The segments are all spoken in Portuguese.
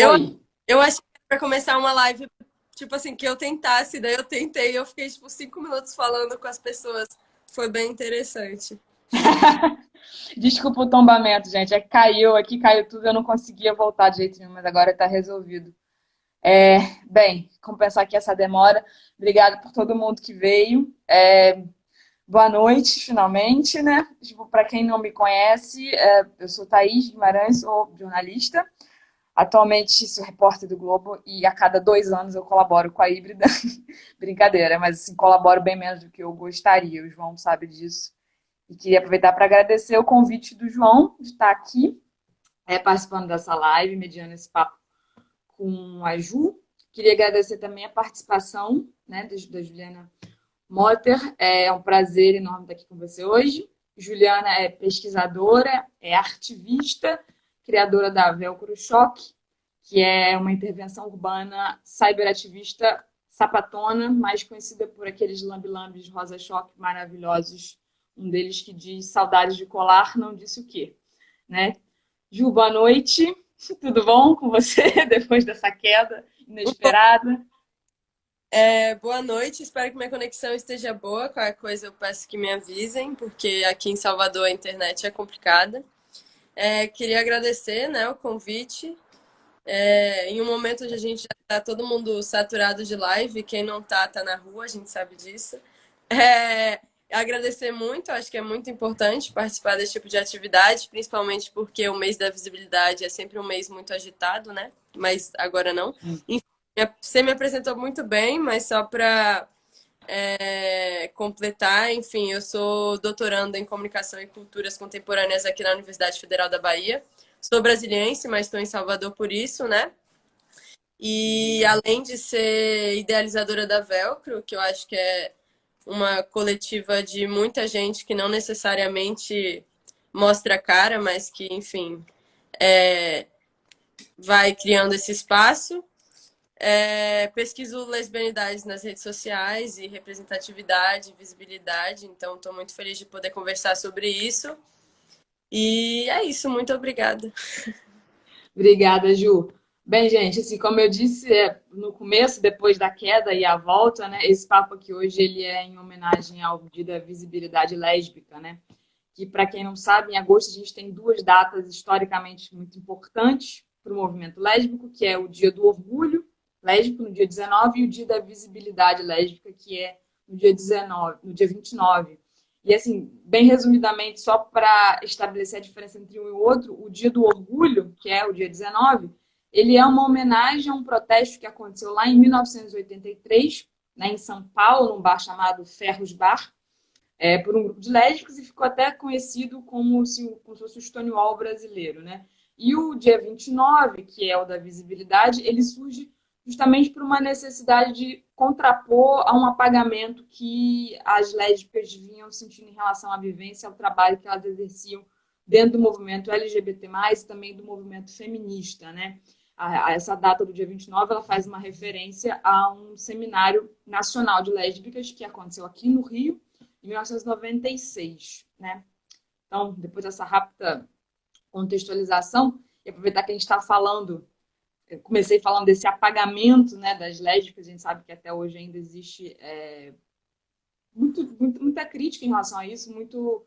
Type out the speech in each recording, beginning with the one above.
Eu, Oi. eu achei que era pra começar uma live, tipo assim, que eu tentasse, daí eu tentei e eu fiquei, tipo, 5 minutos falando com as pessoas. Foi bem interessante. Desculpa o tombamento, gente. É que caiu aqui, caiu tudo, eu não conseguia voltar de jeito nenhum, mas agora está resolvido. Bem, compensar aqui essa demora. Obrigada por todo mundo que veio. Boa noite, finalmente, né? Tipo, para quem não me conhece, eu sou Thaís Guimarães, sou jornalista. Atualmente sou repórter do Globo e a cada 2 anos eu colaboro com a Híbrida. Brincadeira, mas assim, colaboro bem menos do que eu gostaria. O João sabe disso. E queria aproveitar para agradecer o convite do João de estar aqui, participando dessa live, mediando esse papo com a Ju. Queria agradecer também a participação, né, da Juliana Motter. É um prazer enorme estar aqui com você hoje. Juliana é pesquisadora, é ativista, criadora da Velcro Choque, que é uma intervenção urbana cyberativista sapatona, mais conhecida por aqueles lambe-lambes rosa-choque maravilhosos. Um deles que diz saudades de colar, não disse o quê, né? Ju, boa noite. Tudo bom com você depois dessa queda inesperada? Boa noite, espero que minha conexão esteja boa. Qualquer coisa eu peço que me avisem, porque aqui em Salvador a internet é complicada. Queria agradecer, né, o convite. Em um momento onde a gente já está todo mundo saturado de live, quem não tá, tá na rua, a gente sabe disso. Agradecer muito, acho que é muito importante participar desse tipo de atividade, principalmente porque o mês da visibilidade é sempre um mês muito agitado, né? Mas agora não. Enfim, você me apresentou muito bem, mas só para completar, enfim, eu sou doutoranda em Comunicação e Culturas Contemporâneas aqui na Universidade Federal da Bahia. Sou brasiliense, mas estou em Salvador por isso, né? E além de ser idealizadora da Velcro, que eu acho que é uma coletiva de muita gente que não necessariamente mostra a cara, mas que, enfim, vai criando esse espaço. Pesquiso lesbianidades nas redes sociais e representatividade, visibilidade, então estou muito feliz de poder conversar sobre isso. E é isso, muito obrigada. Obrigada, Ju. Bem, gente, assim, como eu disse no começo, depois da queda e a volta, né, esse papo aqui hoje ele é em homenagem ao Dia da Visibilidade Lésbica, né? Que, para quem não sabe, em agosto a gente tem duas datas historicamente muito importantes para o movimento lésbico, que é o Dia do Orgulho Lésbico, no dia 19, e o Dia da Visibilidade Lésbica, que é no dia 19, no dia 29. E, assim, bem resumidamente, só para estabelecer a diferença entre um e o outro, o Dia do Orgulho, que é o dia 19, ele é uma homenagem a um protesto que aconteceu lá em 1983, né, em São Paulo, num bar chamado Ferros Bar, por um grupo de lésbicos e ficou até conhecido como se fosse o Stonewall brasileiro, né? E o dia 29, que é o da visibilidade, ele surge justamente por uma necessidade de contrapor a um apagamento que as lésbicas vinham sentindo em relação à vivência, ao trabalho que elas exerciam dentro do movimento LGBT+, e também do movimento feminista, né? Essa data do dia 29, ela faz uma referência a um seminário nacional de lésbicas que aconteceu aqui no Rio, em 1996, né? Então, depois dessa rápida contextualização, e aproveitar que a gente está falando, eu comecei falando desse apagamento, né, das lésbicas, a gente sabe que até hoje ainda existe muita crítica em relação a isso, muito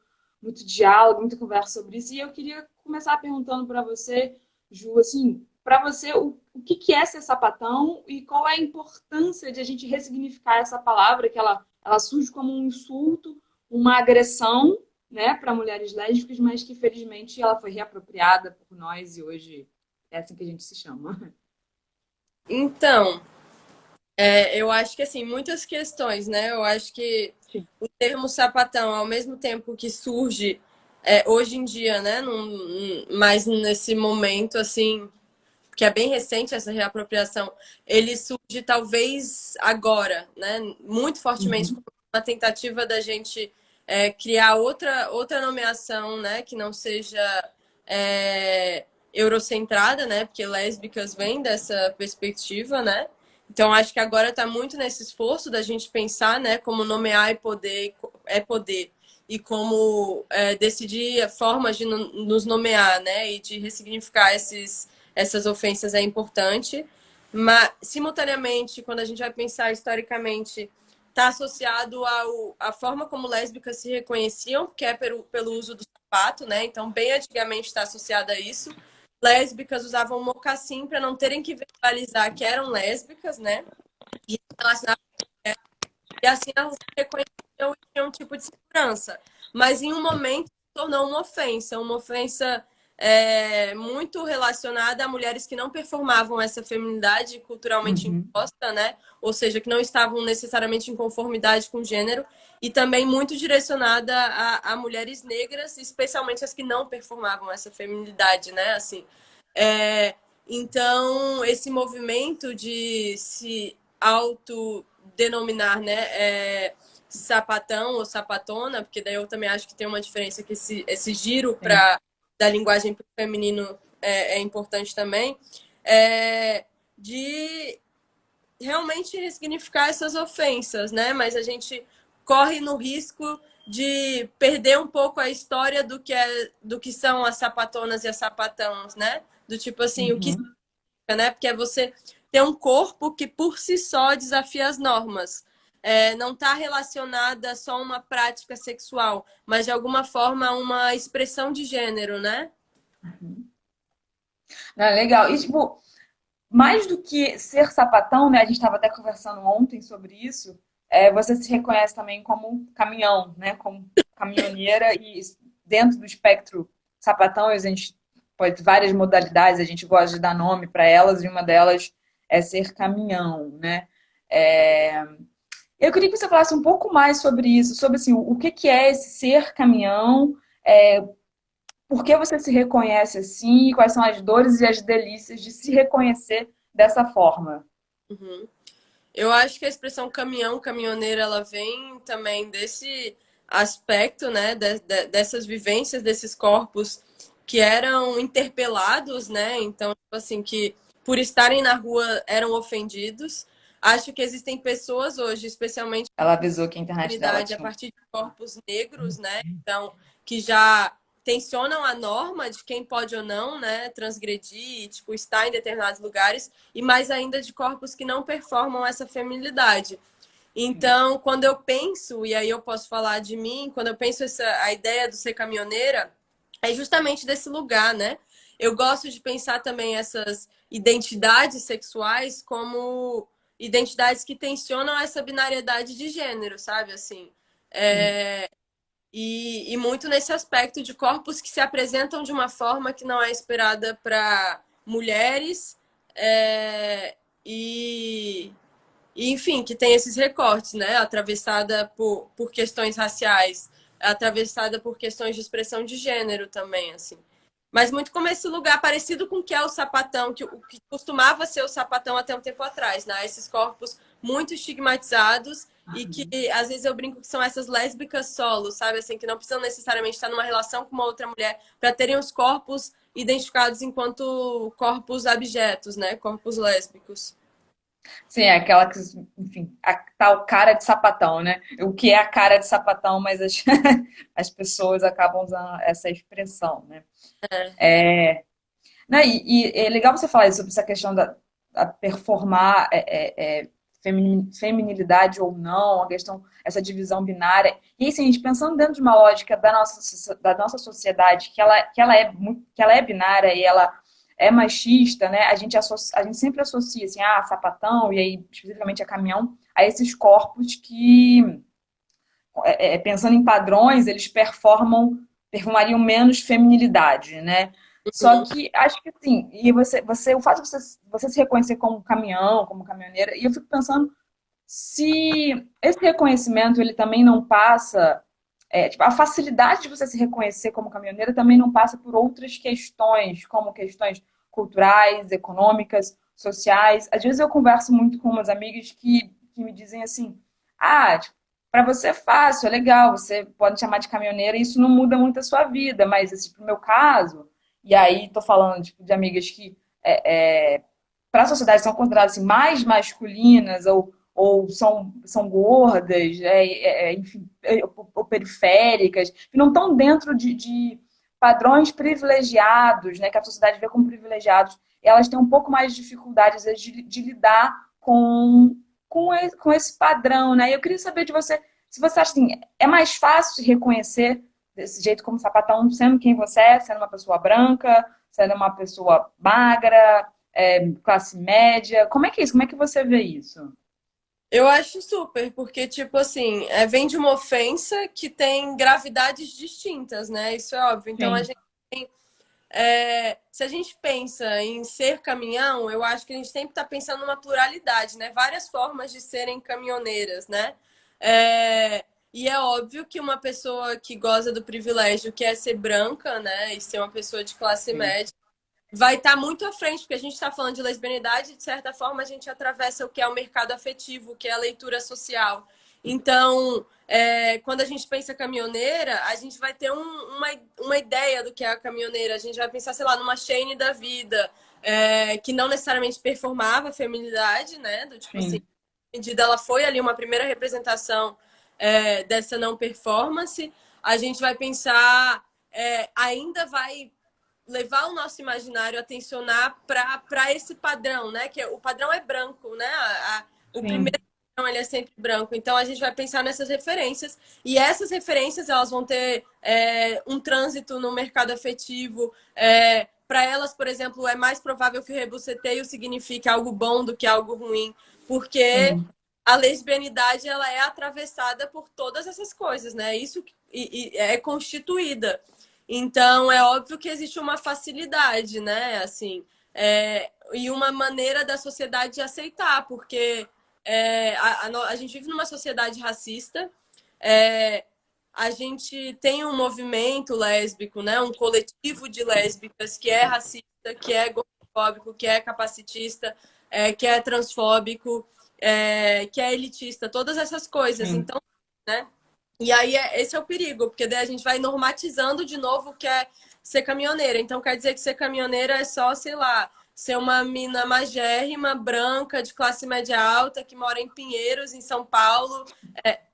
diálogo, muita conversa sobre isso, e eu queria começar perguntando para você, Ju, assim, para você, o que é ser sapatão e qual é a importância de a gente ressignificar essa palavra, que ela surge como um insulto, uma agressão, né, para mulheres lésbicas, mas que felizmente ela foi reapropriada por nós e hoje é assim que a gente se chama. Então, eu acho que assim, muitas questões, né? Eu acho que Sim. o termo sapatão, ao mesmo tempo que surge hoje em dia, né? Mais nesse momento, assim, que é bem recente essa reapropriação, ele surge talvez agora, né? Muito fortemente Uhum. como uma tentativa da gente criar outra nomeação, né? Que não seja é, eurocentrada, né? Porque lésbicas vem dessa perspectiva, né? Então acho que agora está muito nesse esforço da gente pensar, né? Como nomear é poder e como decidir formas de nos nomear, né? E de ressignificar essas ofensas é importante, mas, simultaneamente, quando a gente vai pensar historicamente, está associado à forma como lésbicas se reconheciam, que é pelo uso do sapato, né? Então, bem antigamente está associado a isso. Lésbicas usavam mocassim para não terem que verbalizar que eram lésbicas, né? E relacionavam, e assim elas se reconheciam e tinham um tipo de segurança. Mas em um momento se tornou uma ofensa muito relacionada a mulheres que não performavam essa feminidade culturalmente Uhum. imposta, né? Ou seja, que não estavam necessariamente em conformidade com o gênero, e também muito direcionada a mulheres negras, especialmente as que não performavam essa feminidade, né? Assim, então, esse movimento de se autodenominar, né, sapatão ou sapatona, porque daí eu também acho que tem uma diferença que esse giro Sim. da linguagem para o feminino é importante também, é, de realmente ressignificar essas ofensas, né? Mas a gente corre no risco de perder um pouco a história do que são as sapatonas e as sapatãos, né? Do tipo assim, o que Uhum. significa, né? Porque é você ter um corpo que por si só desafia as normas. Não está relacionada só a uma prática sexual, mas de alguma forma uma expressão de gênero, né? Não, legal. E, tipo, mais do que ser sapatão, né? A gente estava até conversando ontem sobre isso. Você se reconhece também como caminhão, né? Como caminhoneira e dentro do espectro sapatão, a gente pode ter várias modalidades, a gente gosta de dar nome para elas e uma delas é ser caminhão, né? É, Eu queria que você falasse um pouco mais sobre isso, sobre assim, o que que é esse ser caminhão, por que você se reconhece assim, e quais são as dores e as delícias de se reconhecer dessa forma. Uhum. Eu acho que a expressão caminhão, caminhoneira, ela vem também desse aspecto, né, dessas vivências desses corpos que eram interpelados, né? Então, tipo assim, que por estarem na rua eram ofendidos. Acho que existem pessoas hoje, especialmente Ela avisou que a internet dela comunidade a tinha. partir de corpos negros, né? Então, que já tensionam a norma de quem pode ou não, né, transgredir, tipo, estar em determinados lugares, e mais ainda de corpos que não performam essa feminilidade. Então, quando eu penso, e aí eu posso falar de mim, quando eu penso a ideia do ser caminhoneira, é justamente desse lugar, né? Eu gosto de pensar também essas identidades sexuais como identidades que tensionam essa binariedade de gênero, sabe? Assim, e muito nesse aspecto de corpos que se apresentam de uma forma que não é esperada para mulheres, é, e, enfim, que tem esses recortes, né? Atravessada por questões raciais, atravessada por questões de expressão de gênero também, assim. Mas muito como esse lugar parecido com o que é o sapatão, o que costumava ser o sapatão até um tempo atrás, né? Esses corpos muito estigmatizados e que às vezes eu brinco que são essas lésbicas solo, sabe? Assim, que não precisam necessariamente estar numa relação com uma outra mulher para terem os corpos identificados enquanto corpos abjetos, né? Corpos lésbicos. Sim, é aquela que, enfim, a tal cara de sapatão, né? O que é a cara de sapatão, mas as, as pessoas acabam usando essa expressão, né? Né, e é legal você falar sobre essa questão da performar feminilidade ou não, a questão, essa divisão binária. E assim, a gente pensando dentro de uma lógica da nossa sociedade, que ela é binária e ela é machista, né? A gente sempre associa assim, sapatão, e aí especificamente a caminhão, a esses corpos que, pensando em padrões, eles performariam menos feminilidade, né? Só Uhum. que acho que assim, e o fato de você se reconhecer como caminhão, como caminhoneira, e eu fico pensando se esse reconhecimento ele também não passa, tipo, a facilidade de você se reconhecer como caminhoneira também não passa por outras questões, como questões culturais, econômicas, sociais. Às vezes eu converso muito com umas amigas que me dizem assim, tipo, para você é fácil, é legal, você pode chamar de caminhoneira e isso não muda muito a sua vida, mas esse, tipo, no meu caso, e aí tô falando tipo, de amigas que para a sociedade são consideradas assim, mais masculinas ou são gordas, enfim, ou periféricas, que não estão dentro de padrões privilegiados, né, que a sociedade vê como privilegiados. elas têm um pouco mais de dificuldade, às vezes, de lidar com esse padrão, né? E eu queria saber de você, se você acha assim, é mais fácil se reconhecer desse jeito como sapatão, sendo quem você é, sendo uma pessoa branca, sendo uma pessoa magra, classe média. Como é que é isso? Como é que você vê isso? Eu acho super, porque, tipo assim, vem de uma ofensa que tem gravidades distintas, né? Isso é óbvio. Então, a Sim, gente tem, se a gente pensa em ser caminhão, eu acho que a gente sempre está pensando numa pluralidade, né? Várias formas de serem caminhoneiras, né? E é óbvio que uma pessoa que goza do privilégio, que é ser branca, né? E ser uma pessoa de classe sim, média, vai estar muito à frente, porque a gente está falando de lesbianidade, de certa forma a gente atravessa o que é o mercado afetivo, o que é a leitura social. Então, quando a gente pensa caminhoneira, a gente vai ter uma ideia do que é a caminhoneira. A gente vai pensar, sei lá, numa Shane da vida, que não necessariamente performava a feminilidade, né? Do tipo assim, sim. medida ela foi ali uma primeira representação dessa não performance. A gente vai pensar, ainda vai levar o nosso imaginário a tensionar para esse padrão, né? Que o padrão é branco, né? O primeiro Sim. padrão ele é sempre branco. Então a gente vai pensar nessas referências e essas referências elas vão ter um trânsito no mercado afetivo. Para elas, por exemplo, é mais provável que o rebuceteio signifique algo bom do que algo ruim, porque Sim. a lesbianidade ela é atravessada por todas essas coisas, né? Isso e é constituída. Então, é óbvio que existe uma facilidade, né? Assim, e uma maneira da sociedade de aceitar, porque a gente vive numa sociedade racista, é, a gente tem um movimento lésbico, né? Um coletivo de lésbicas que é racista, que é gordofóbico, que é capacitista, que é transfóbico, que é elitista, todas essas coisas. Sim. Então, né? E aí esse é o perigo, porque daí a gente vai normatizando de novo o que é ser caminhoneira. Então quer dizer que ser caminhoneira é só, sei lá, ser uma mina magérrima, branca, de classe média alta, que mora em Pinheiros, em São Paulo.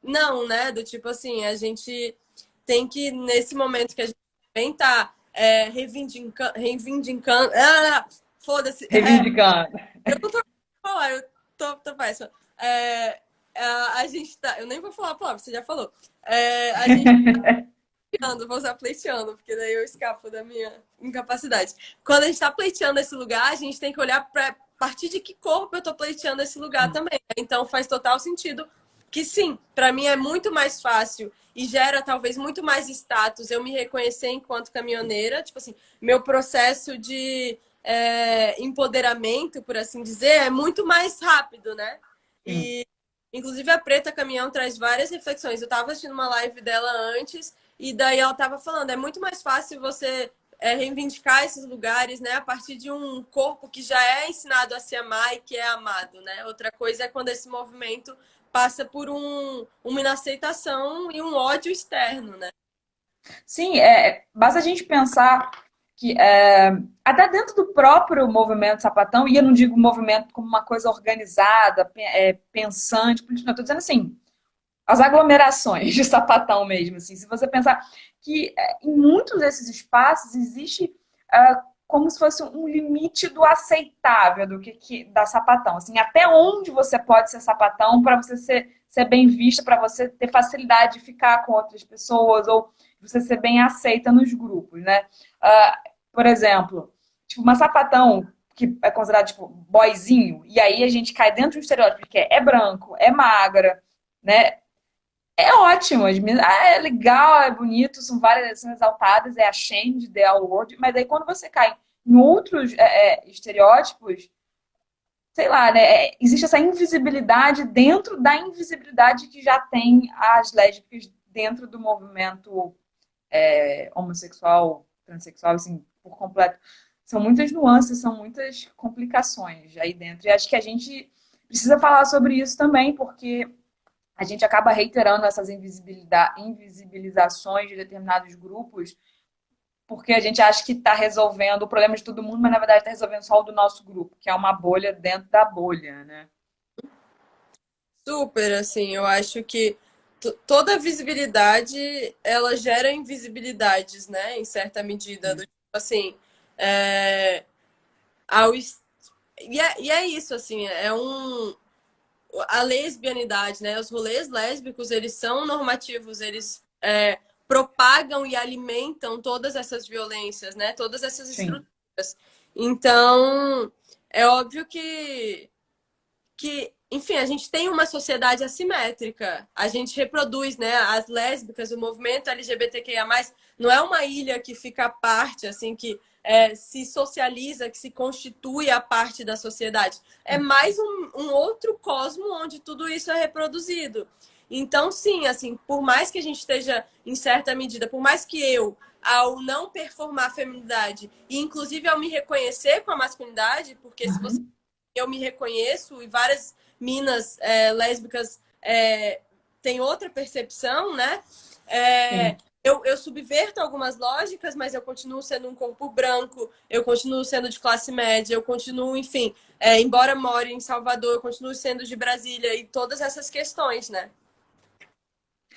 Não, né? Do tipo assim, a gente tem que, nesse momento que a gente também tá reivindicando. Foda-se. Reivindicando. Eu não tô falar, eu tô péssima. É, a gente tá. Eu nem vou falar a palavra, você já falou. A gente vou usar pleiteando, porque daí eu escapo da minha incapacidade. Quando a gente tá pleiteando esse lugar, a gente tem que olhar para partir de que corpo eu tô pleiteando esse lugar também. Então faz total sentido que sim, para mim é muito mais fácil e gera talvez muito mais status eu me reconhecer enquanto caminhoneira, tipo assim, meu processo de empoderamento, por assim dizer, é muito mais rápido, né? Sim. E inclusive a Preta Caminhão traz várias reflexões. Eu estava assistindo uma live dela antes e daí ela estava falando, é muito mais fácil você reivindicar esses lugares, né, a partir de um corpo que já é ensinado a se amar e que é amado, né? Outra coisa é quando esse movimento passa por uma inaceitação e um ódio externo, né? Sim, basta a gente pensar que até dentro do próprio movimento sapatão, e eu não digo movimento como uma coisa organizada, pensante, política, não, estou dizendo assim, as aglomerações de sapatão mesmo, assim, se você pensar que em muitos desses espaços existe como se fosse um limite do aceitável do da sapatão, assim, até onde você pode ser sapatão para você ser bem vista, para você ter facilidade de ficar com outras pessoas ou você ser bem aceita nos grupos, né? Por exemplo, tipo, uma sapatão que é considerado tipo boyzinho, e aí a gente cai dentro de um estereótipo que é branco, é magra, né? É ótimo, as meninas, é legal, é bonito, são várias, são exaltadas, é a Shane de The L Word, mas aí quando você cai em outros estereótipos, sei lá, né? Existe essa invisibilidade dentro da invisibilidade que já tem as lésbicas dentro do movimento homossexual, transexual, assim, por completo. São muitas nuances, são muitas complicações aí dentro. E acho que a gente precisa falar sobre isso também, porque a gente acaba reiterando essas invisibilizações de determinados grupos, porque a gente acha que está resolvendo o problema de todo mundo, mas na verdade está resolvendo só o do nosso grupo, que é uma bolha dentro da bolha, né? Super, assim, eu acho que toda visibilidade, ela gera invisibilidades, né, em certa medida, do tipo assim, é, ao... E é isso, assim, a lesbianidade, né? Os rolês lésbicos, eles são normativos, eles propagam e alimentam todas essas violências, né? Todas essas Sim. estruturas. Então, é óbvio enfim, a gente tem uma sociedade assimétrica. A gente reproduz, né? As lésbicas, o movimento LGBTQIA+, não é uma ilha que fica à parte, assim, que se socializa, que se constitui a parte da sociedade. É mais um outro cosmo onde tudo isso é reproduzido. Então, sim, assim, por mais que a gente esteja, em certa medida, por mais que eu, ao não performar a feminidade, e inclusive ao me reconhecer com a masculinidade, porque se você Uhum. eu me reconheço e várias minas lésbicas têm outra percepção, né? É, Sim. eu subverto algumas lógicas, mas eu continuo sendo um corpo branco, eu continuo sendo de classe média, eu continuo, enfim, embora more em Salvador, eu continuo sendo de Brasília e todas essas questões, né?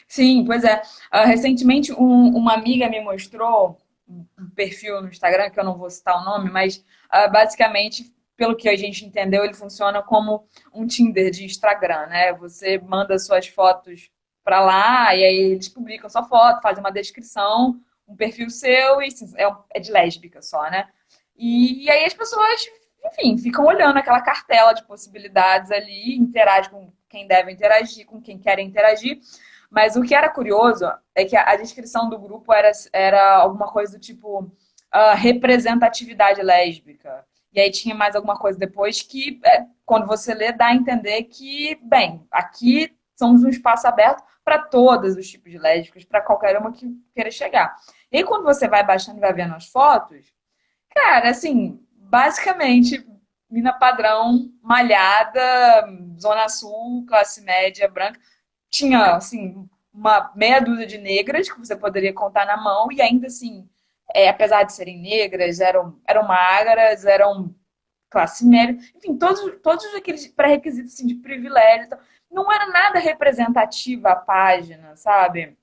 Sim, pois é. Recentemente, uma amiga me mostrou um perfil no Instagram, que eu não vou citar o nome, mas basicamente, pelo que a gente entendeu, ele funciona como um Tinder de Instagram, né? Você manda suas fotos para lá e aí eles publicam sua foto, fazem uma descrição, um perfil seu e assim, é de lésbica só, né? E aí as pessoas, enfim, ficam olhando aquela cartela de possibilidades ali, interagem com quem deve interagir, com quem quer interagir. Mas o que era curioso é que a descrição do grupo era alguma coisa do tipo representatividade lésbica. E aí tinha mais alguma coisa depois que, quando você lê, dá a entender que, bem, aqui somos um espaço aberto para todos os tipos de lésbicas, para qualquer uma que queira chegar. E aí, quando você vai baixando e vai vendo as fotos, cara, assim, basicamente, mina padrão, malhada, zona sul, classe média, branca, tinha, assim, uma meia dúzia de negras que você poderia contar na mão, e ainda assim, apesar de serem negras, eram magras, eram classe média, enfim, todos aqueles pré-requisitos assim, de privilégio. Então, não era nada representativa a página, sabe?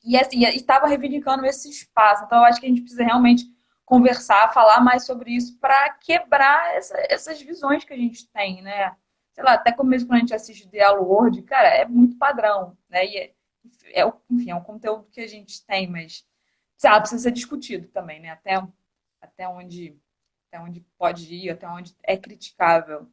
E assim, estava reivindicando esse espaço. Então, eu acho que a gente precisa realmente conversar, falar mais sobre isso para quebrar essas visões que a gente tem, né? Sei lá, até como mesmo quando a gente assiste The L Word, cara, é muito padrão, né? E enfim, é um conteúdo que a gente tem, mas sei lá, precisa ser discutido também, né? Até onde, até onde pode ir, até onde é criticável.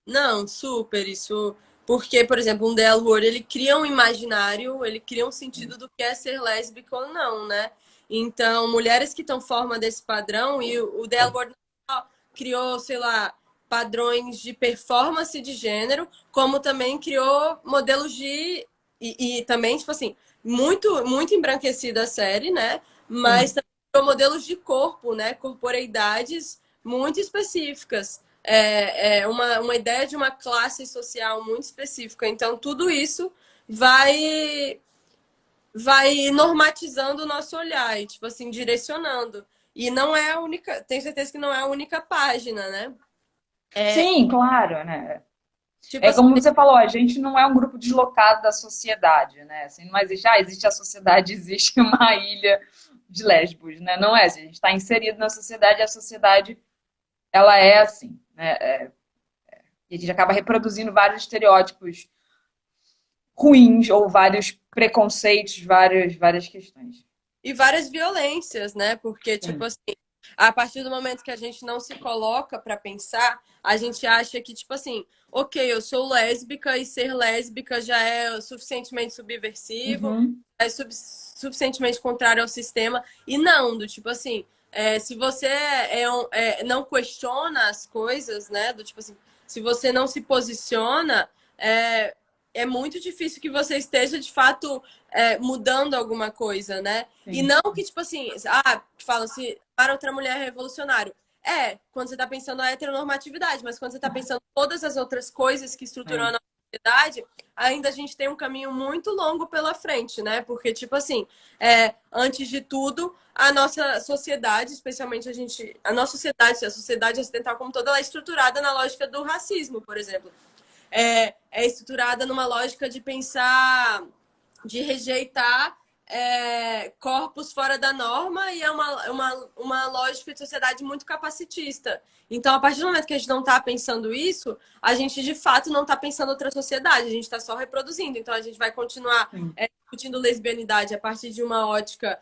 Não, super, isso. Porque, por exemplo, um The L Word, ele cria um imaginário, ele cria um sentido do que é ser lésbica ou não, né? Então, mulheres que estão fora desse padrão, e o The L Word não só criou, sei lá, padrões de performance de gênero, como também criou modelos de. E também, tipo assim, muito embranquecida a série, né? Mas Sim. também criou modelos de corpo, né? Corporeidades muito específicas uma ideia de uma classe social muito específica. Então, tudo isso vai vai normatizando o nosso olhar e, tipo assim, direcionando. E não é a única, tenho certeza que não é a única página, né? É, Sim, claro, né? tipo É assim, como você falou, a gente não é um grupo deslocado da sociedade, né? Assim, não existe, existe a sociedade, existe uma ilha de Lesbos, né? Não é, assim, a gente está inserido na sociedade e a sociedade, ela é assim, né? E a gente acaba reproduzindo vários estereótipos ruins ou vários preconceitos, várias questões. e várias violências, né? Porque, tipo Sim. assim, a partir do momento que a gente não se coloca para pensar, a gente acha que, tipo assim, ok, eu sou lésbica e ser lésbica já é suficientemente subversivo, Uhum. é suficientemente contrário ao sistema. E não, do tipo assim, se você não questiona as coisas, né? Do tipo assim, se você não se posiciona, é, é muito difícil que você esteja de fato mudando alguma coisa, né? E Sim. não que, tipo assim, falam se para outra mulher é revolucionário. Quando você está pensando na heteronormatividade, mas quando você está pensando todas as outras coisas que estruturam a É. nossa sociedade, ainda a gente tem um caminho muito longo pela frente, né? Porque, tipo assim, antes de tudo, a nossa sociedade, especialmente a sociedade ocidental como toda, ela é estruturada na lógica do racismo, por exemplo. É estruturada numa lógica de pensar, de rejeitar corpos fora da norma e é uma lógica de sociedade muito capacitista. Então, a partir do momento que a gente não está pensando isso, a gente de fato não está pensando outra sociedade, a gente está só reproduzindo. Então, a gente vai continuar discutindo lesbianidade a partir de uma ótica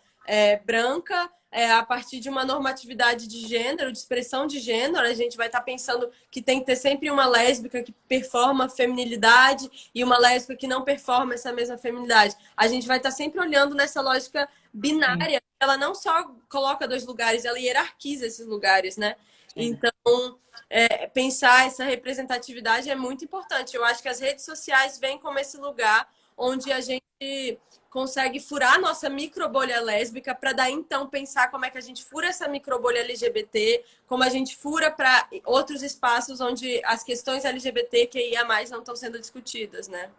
branca, a partir de uma normatividade de gênero, de expressão de gênero, a gente vai estar pensando que tem que ter sempre uma lésbica que performa feminilidade e uma lésbica que não performa essa mesma feminilidade. A gente vai estar sempre olhando nessa lógica binária. Sim. Ela não só coloca dois lugares, ela hierarquiza esses lugares, né? Sim. Então, pensar essa representatividade é muito importante. Eu acho que as redes sociais vêm como esse lugar onde a gente consegue furar a nossa microbolha lésbica para daí então pensar como é que a gente fura essa microbolha LGBT, como a gente fura para outros espaços onde as questões LGBTQIA+ não estão sendo discutidas, né?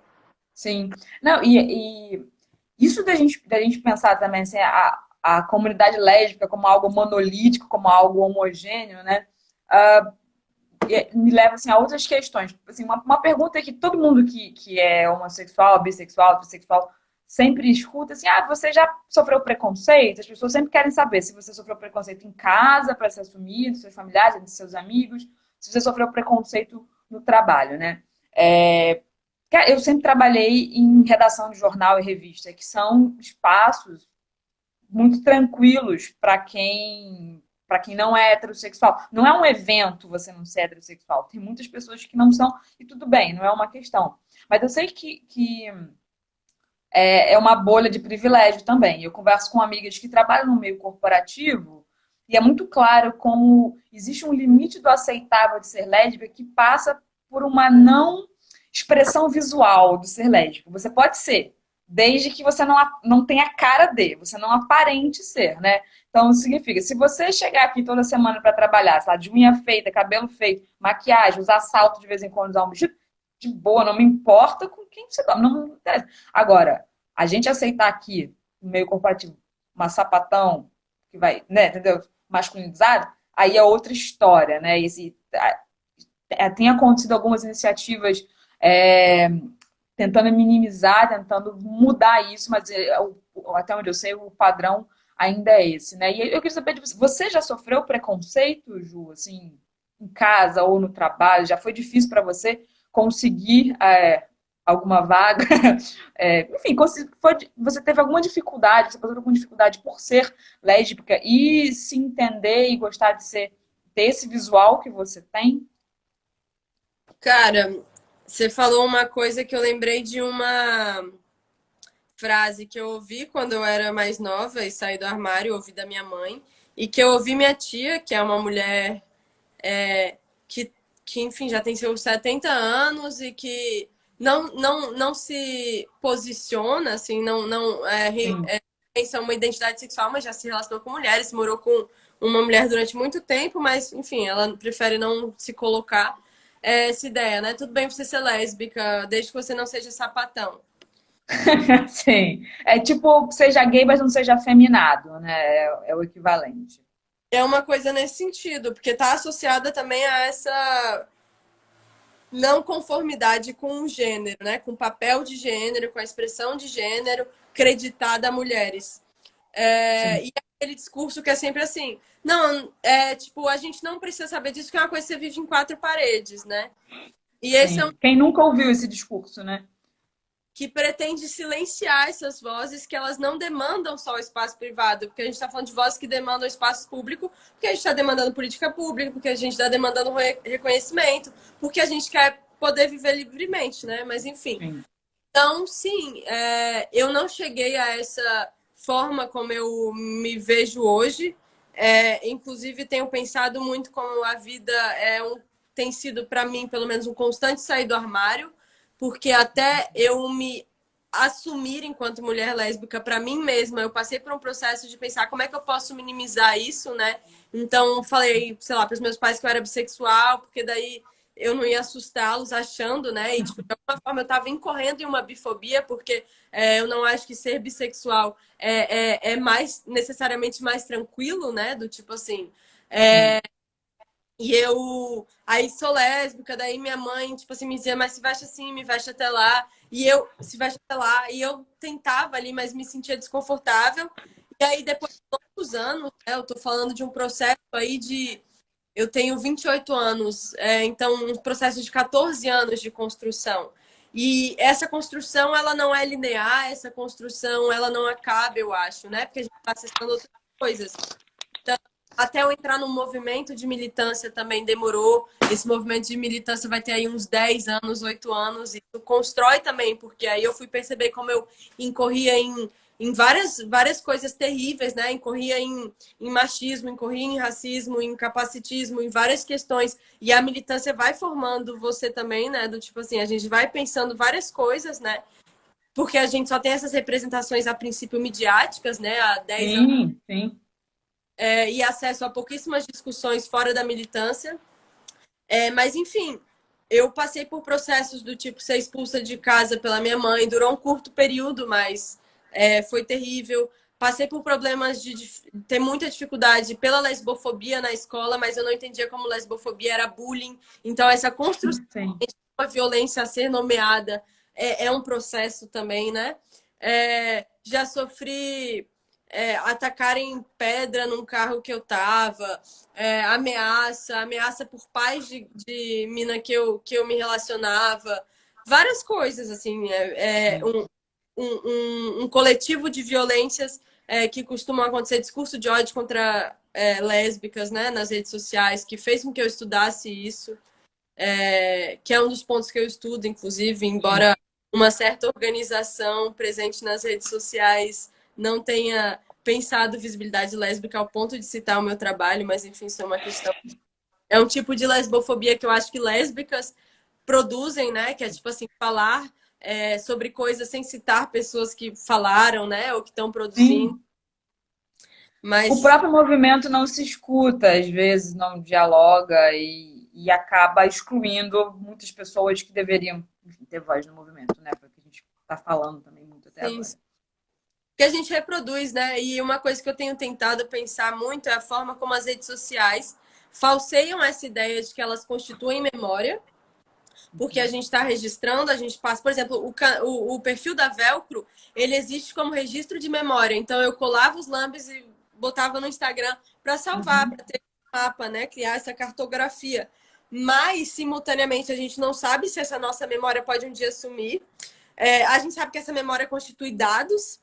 Sim. Não, e isso da gente pensar também assim, a comunidade lésbica como algo monolítico, como algo homogêneo, né? Me leva assim, a outras questões. Assim, uma pergunta que todo mundo que é homossexual, bissexual, transexual, sempre escuta assim, você já sofreu preconceito? As pessoas sempre querem saber se você sofreu preconceito em casa para se assumir, dos seus familiares, dos seus amigos, se você sofreu preconceito no trabalho, né? Eu sempre trabalhei em redação de jornal e revista, que são espaços muito tranquilos para quem não é heterossexual. Não é um evento você não ser heterossexual. Tem muitas pessoas que não são, e tudo bem, não é uma questão. Mas eu sei que é uma bolha de privilégio também. Eu converso com amigas que trabalham no meio corporativo e é muito claro como existe um limite do aceitável de ser lésbica que passa por uma não expressão visual do ser lésbico. Você pode ser, desde que você não tenha cara de, você não aparente ser, né? Então, significa, se você chegar aqui toda semana para trabalhar, sei lá, de unha feita, cabelo feito, maquiagem, usar salto de vez em quando, usar um vestido, de boa, não me importa com quem você toma, não me interessa. Agora, a gente aceitar aqui, no meio corporativo, uma sapatão, que vai, né, entendeu? Masculinizado, aí é outra história, né? Tem acontecido algumas iniciativas tentando minimizar, tentando mudar isso, mas até onde eu sei, o padrão ainda é esse, né? E eu queria saber de você já sofreu preconceito, Ju, assim, em casa ou no trabalho? Já foi difícil para você conseguir alguma vaga? Enfim, você teve alguma dificuldade, você passou por alguma dificuldade por ser lésbica e se entender e gostar de ter esse visual que você tem? Cara, você falou uma coisa que eu lembrei de uma frase que eu ouvi quando eu era mais nova e saí do armário, ouvi da minha mãe, e que eu ouvi minha tia, que é uma mulher que, enfim, já tem seus 70 anos e que não se posiciona, assim, não pensa uma identidade sexual, mas já se relacionou com mulheres, morou com uma mulher durante muito tempo, mas, enfim, ela prefere não se colocar essa ideia, né? Tudo bem você ser lésbica, desde que você não seja sapatão. Sim. É tipo, seja gay, mas não seja afeminado, né? É o equivalente. É uma coisa nesse sentido, porque está associada também a essa não conformidade com o gênero, né? Com o papel de gênero, com a expressão de gênero creditada a mulheres. E aquele discurso que é sempre assim, não, tipo, a gente não precisa saber disso, que é uma coisa que você vive em quatro paredes, né? E esse é um Quem nunca ouviu esse discurso, né? que pretende silenciar essas vozes que elas não demandam só o espaço privado, porque a gente está falando de vozes que demandam espaço público, porque a gente está demandando política pública, porque a gente está demandando reconhecimento, porque a gente quer poder viver livremente, né? Mas enfim. Sim. Então, sim, eu não cheguei a essa forma como eu me vejo hoje. Inclusive, tenho pensado muito como a vida tem sido, para mim, pelo menos, um constante sair do armário, porque até eu me assumir enquanto mulher lésbica para mim mesma, eu passei por um processo de pensar como é que eu posso minimizar isso, né? Então, falei, sei lá, para os meus pais que eu era bissexual, porque daí eu não ia assustá-los achando, né? E, tipo, de alguma forma eu estava incorrendo em uma bifobia, porque eu não acho que ser bissexual é mais necessariamente mais tranquilo, né? Do tipo assim. E eu aí sou lésbica, daí minha mãe, tipo assim, me dizia, mas se veste assim, me veste até lá. E eu se veste até lá. E eu tentava ali, mas me sentia desconfortável. E aí, depois de longos anos, né, eu tô falando de um processo aí de. Eu tenho 28 anos, então um processo de 14 anos de construção. E essa construção, ela não é linear, essa construção, ela não acaba, eu acho, né? Porque a gente está acessando outras coisas. Então, até eu entrar no movimento de militância também demorou. Esse movimento de militância vai ter aí uns 10 anos, 8 anos. Isso constrói também, porque aí eu fui perceber como eu incorria em várias coisas terríveis, né? Incorria em machismo, incorria em racismo, em capacitismo, em várias questões. E a militância vai formando você também, né? Do tipo assim, a gente vai pensando várias coisas, né? Porque a gente só tem essas representações a princípio midiáticas, né? Há 10 anos Sim, sim. e acesso a pouquíssimas discussões fora da militância. Mas, enfim, eu passei por processos do tipo ser expulsa de casa pela minha mãe, durou um curto período, mas foi terrível. Passei por problemas de ter muita dificuldade pela lesbofobia na escola, mas eu não entendia como lesbofobia era bullying. Então, essa construção Sim. de uma violência a ser nomeada é um processo também, né? Já sofri atacarem pedra num carro que eu tava, ameaça por pais de mina que eu me relacionava, várias coisas, assim, Sim. um coletivo de violências que costumam acontecer, discurso de ódio contra lésbicas, né, nas redes sociais, que fez com que eu estudasse isso, que é um dos pontos que eu estudo, inclusive, Sim. embora uma certa organização presente nas redes sociais não tenha pensado visibilidade lésbica ao ponto de citar o meu trabalho, mas enfim, isso é uma questão. É um tipo de lesbofobia que eu acho que lésbicas produzem, né? Que é tipo assim, falar sobre coisas sem citar pessoas que falaram, né? Ou que estão produzindo. Sim. O Mas próprio movimento não se escuta, às vezes não dialoga e acaba excluindo muitas pessoas que deveriam, enfim, ter voz no movimento, né? Foi o que a gente está falando também muito até sim, agora. que a gente reproduz, né? E uma coisa que eu tenho tentado pensar muito é a forma como as redes sociais falseiam essa ideia de que elas constituem memória, porque a gente está registrando, a gente passa, por exemplo, o perfil da Velcro, ele existe como registro de memória. Então eu colava os lambes e botava no Instagram para salvar, Uhum. para ter um mapa, né? Criar essa cartografia. Mas, simultaneamente, a gente não sabe se essa nossa memória pode um dia sumir. A gente sabe que essa memória constitui dados.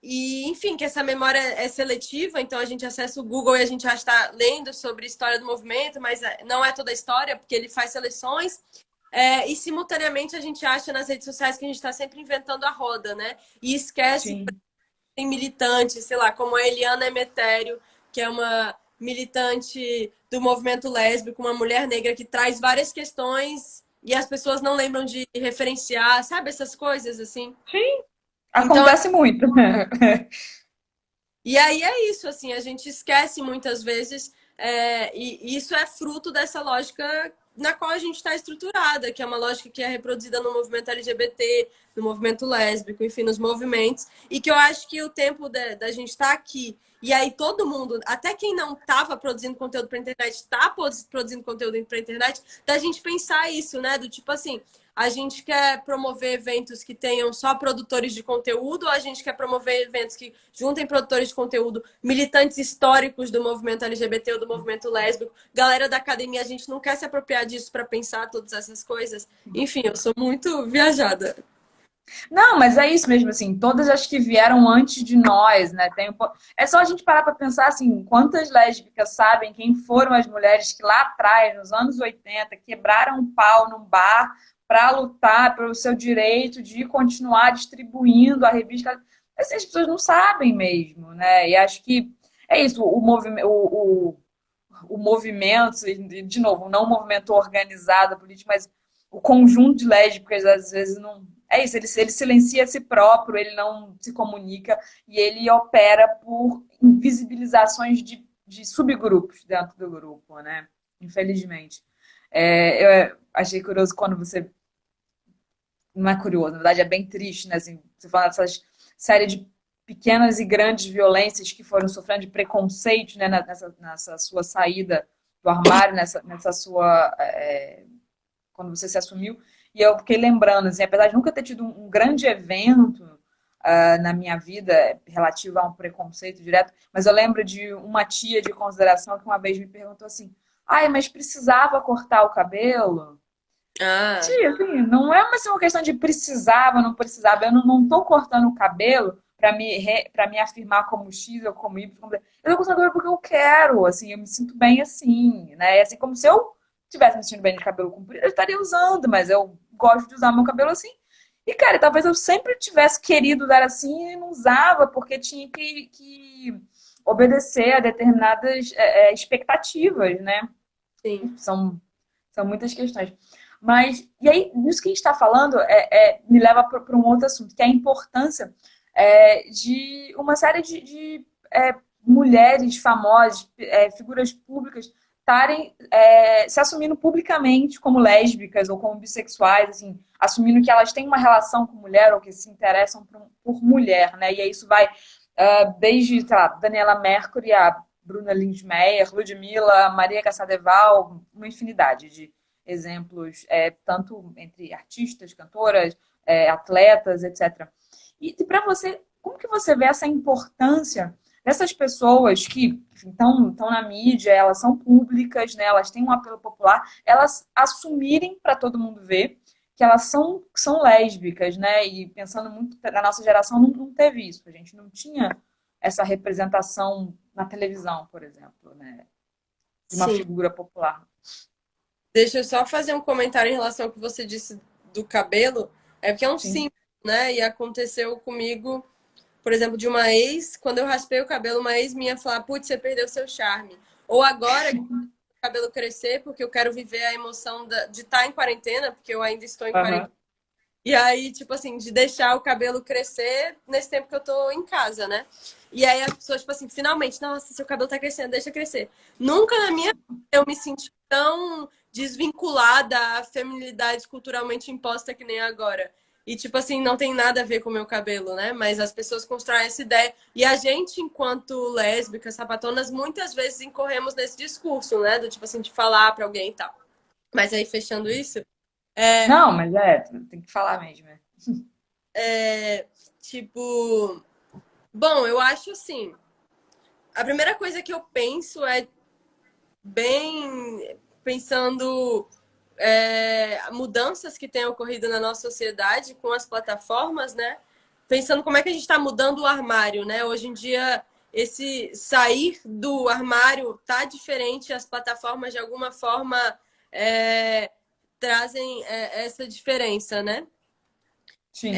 E, enfim, que essa memória é seletiva, então a gente acessa o Google e a gente já está lendo sobre a história do movimento, mas não é toda a história, porque ele faz seleções. E, simultaneamente, a gente acha nas redes sociais que a gente está sempre inventando a roda, né? E esquece que Sim. tem militantes, sei lá, como a Eliana Emetério, que é uma militante do movimento lésbico, uma mulher negra que traz várias questões e as pessoas não lembram de referenciar, sabe? Essas coisas, assim. Sim. Então, Acontece muito. e aí é isso, assim, a gente esquece muitas vezes, e isso é fruto dessa lógica na qual a gente está estruturada, que é uma lógica que é reproduzida no movimento LGBT, no movimento lésbico, enfim, nos movimentos, e que eu acho que o tempo da gente estar aqui, e aí todo mundo, até quem não estava produzindo conteúdo para a internet, está produzindo conteúdo para a internet, da gente pensar isso, né? Do tipo assim, a gente quer promover eventos que tenham só produtores de conteúdo, ou a gente quer promover eventos que juntem produtores de conteúdo, militantes históricos do movimento LGBT ou do movimento lésbico, galera da academia, a gente não quer se apropriar disso para pensar todas essas coisas. Enfim, eu sou muito viajada. Não, mas é isso mesmo, assim, todas as que vieram antes de nós, né? É só a gente parar para pensar, assim, quantas lésbicas sabem quem foram as mulheres que lá atrás, nos anos 80, quebraram um pau num bar para lutar pelo seu direito de continuar distribuindo a revista. Assim, as pessoas não sabem mesmo, né? E acho que é isso, o movimento, e, de novo, não o movimento organizado político, mas o conjunto de lésbicas às vezes não. É isso, ele silencia a si próprio, ele não se comunica e ele opera por invisibilizações de subgrupos dentro do grupo, né? Infelizmente. Eu achei curioso quando você. Não é curioso, na verdade é bem triste, né? Assim, você fala dessas série de pequenas e grandes violências que foram sofrendo de preconceito, né, nessa sua saída do armário, nessa sua... quando você se assumiu. E eu fiquei lembrando, assim, apesar de nunca ter tido um grande evento na minha vida relativo a um preconceito direto, mas eu lembro de uma tia de consideração que uma vez me perguntou assim, ai, mas precisava cortar o cabelo? Ah, Tia, assim, não é uma questão de precisava, não precisava. Eu não tô cortando o cabelo para me afirmar como X ou como Y. Eu tô cortando o cabelo porque eu quero, assim, eu me sinto bem assim, né? Assim como se eu tivesse me sentindo bem de cabelo comprido, eu estaria usando, mas eu gosto de usar meu cabelo assim. E, cara, talvez eu sempre tivesse querido usar assim e não usava, porque tinha que obedecer a determinadas expectativas, né? sim. São muitas questões. Mas, e aí, nisso que a gente está falando, me leva para um outro assunto, que é a importância de uma série de mulheres famosas, figuras públicas, estarem se assumindo publicamente como lésbicas ou como bissexuais, assim, assumindo que elas têm uma relação com mulher ou que se interessam por mulher, né? E aí isso vai desde, sei lá, Daniela Mercury a Bruna Lindmeyer, Ludmilla, Maria Casadeval, uma infinidade de exemplos, tanto entre artistas, cantoras, atletas, etc. E para você, como que você vê essa importância dessas pessoas que estão na mídia, elas são públicas, né, elas têm um apelo popular, elas assumirem para todo mundo ver que elas são lésbicas, né? E pensando muito na nossa geração, não teve isso. A gente não tinha essa representação na televisão, por exemplo, né? De uma Sim. figura popular. Deixa eu só fazer um comentário em relação ao que você disse do cabelo. É porque é um Sim. símbolo, né? E aconteceu comigo, por exemplo, de uma ex, quando eu raspei o cabelo, uma ex minha falou: putz, você perdeu seu charme. Ou agora que o cabelo crescer, porque eu quero viver a emoção de estar em quarentena, porque eu ainda estou em Uhum. quarentena. E aí, tipo assim, de deixar o cabelo crescer nesse tempo que eu tô em casa, né? E aí as pessoas, tipo assim, finalmente, nossa, seu cabelo tá crescendo, deixa crescer. Nunca na minha vida eu me senti tão desvinculada à feminilidade culturalmente imposta que nem agora. E, tipo assim, não tem nada a ver com o meu cabelo, né? Mas as pessoas constroem essa ideia. E a gente, enquanto lésbicas, sapatonas, muitas vezes incorremos nesse discurso, né? Do tipo assim, de falar pra alguém e tal. Mas aí, fechando isso, é, Não, mas tem que falar mesmo. tipo, bom, eu acho assim. A primeira coisa que eu penso é bem pensando mudanças que têm ocorrido na nossa sociedade com as plataformas, né? Pensando como é que a gente está mudando o armário, né? Hoje em dia, esse sair do armário tá diferente, as plataformas de alguma forma trazem essa diferença, né? Sim.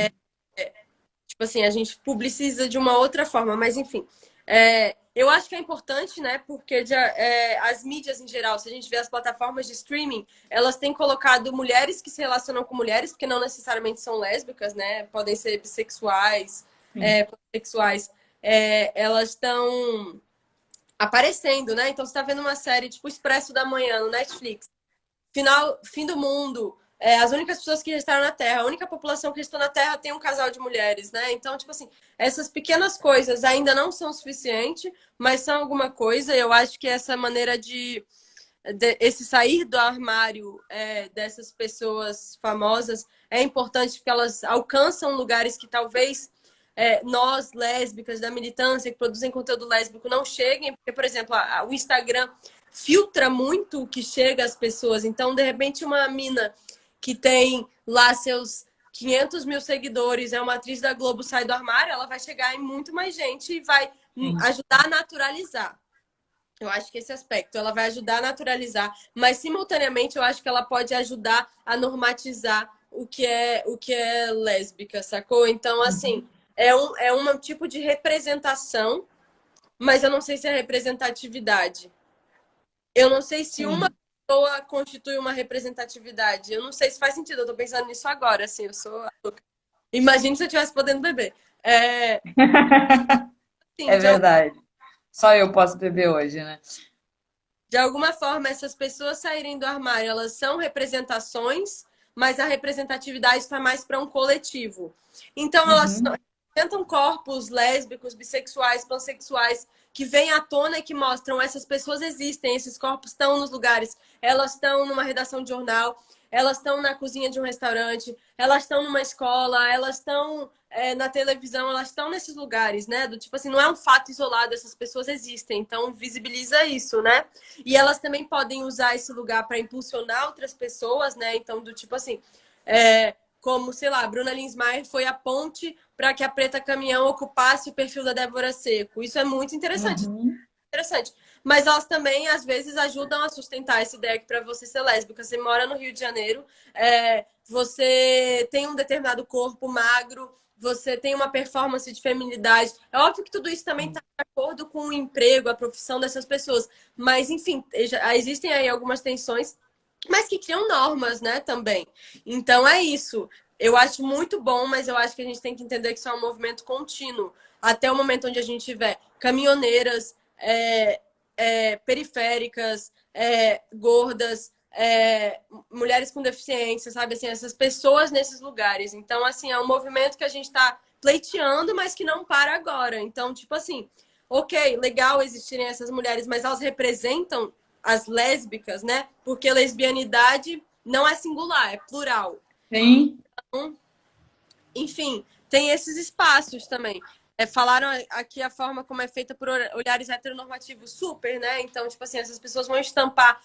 Tipo assim, a gente publiciza de uma outra forma, mas enfim. Eu acho que é importante, né? Porque as mídias em geral, se a gente vê as plataformas de streaming, elas têm colocado mulheres que se relacionam com mulheres, porque não necessariamente são lésbicas, né? Podem ser bissexuais, Sim. pansexuais. Elas estão aparecendo, né? Então você está vendo uma série tipo Expresso da Manhã no Netflix. Fim do mundo. As únicas pessoas que restaram na Terra, a única população que restou na Terra tem um casal de mulheres, né? Então, tipo assim, essas pequenas coisas ainda não são suficiente, mas são alguma coisa. Eu acho que essa maneira de esse sair do armário dessas pessoas famosas é importante porque elas alcançam lugares que talvez nós, lésbicas, da militância, que produzem conteúdo lésbico, não cheguem, porque, por exemplo, o Instagram filtra muito o que chega às pessoas. Então, de repente, uma mina que tem lá seus 500 mil seguidores, é uma atriz da Globo, sai do armário, ela vai chegar em muito mais gente e vai Sim. ajudar a naturalizar. Eu acho que esse aspecto, ela vai ajudar a naturalizar, mas simultaneamente eu acho que ela pode ajudar a normatizar o que é lésbica, sacou? Então, assim, é um tipo de representação, mas eu não sei se é representatividade. Eu não sei se uma Sim. pessoa constitui uma representatividade. Eu não sei se faz sentido. Eu tô pensando nisso agora, assim, eu sou. Imagine se eu estivesse podendo beber. Sim, É verdade. Só eu posso beber hoje, né? de alguma forma, essas pessoas saírem do armário, elas são representações, mas a representatividade está mais para um coletivo. Então, elas Uhum. representam corpos lésbicos, bissexuais, pansexuais, que vêm à tona e que mostram essas pessoas existem, esses corpos estão nos lugares, elas estão numa redação de jornal, elas estão na cozinha de um restaurante, elas estão numa escola, elas estão na televisão, elas estão nesses lugares, né? Do tipo assim, não é um fato isolado, essas pessoas existem, então visibiliza isso, né? E elas também podem usar esse lugar para impulsionar outras pessoas, né? Então, do tipo assim, como, sei lá, Bruna Linsmeyer foi a ponte para que a Preta Caminhão ocupasse o perfil da Débora Seco. Isso é muito interessante. Uhum. Interessante. Mas elas também, às vezes, ajudam a sustentar essa ideia que para você ser lésbica, você mora no Rio de Janeiro, você tem um determinado corpo magro, você tem uma performance de feminilidade. É óbvio que tudo isso também está de acordo com o emprego, a profissão dessas pessoas. Mas, enfim, existem aí algumas tensões, mas que criam normas, né, também. Então, é isso. Eu acho muito bom, mas eu acho que a gente tem que entender que isso é um movimento contínuo. Até o momento onde a gente tiver caminhoneiras, periféricas, gordas, mulheres com deficiência, sabe? Assim, essas pessoas nesses lugares. Então, assim, é um movimento que a gente está pleiteando, mas que não para agora. Então, tipo assim, ok, legal existirem essas mulheres, mas elas representam as lésbicas, né? Porque lesbianidade não é singular, é plural. Sim. Então, enfim, tem esses espaços também. Falaram aqui a forma como é feita por olhares heteronormativos, super, né? Então, tipo assim, essas pessoas vão estampar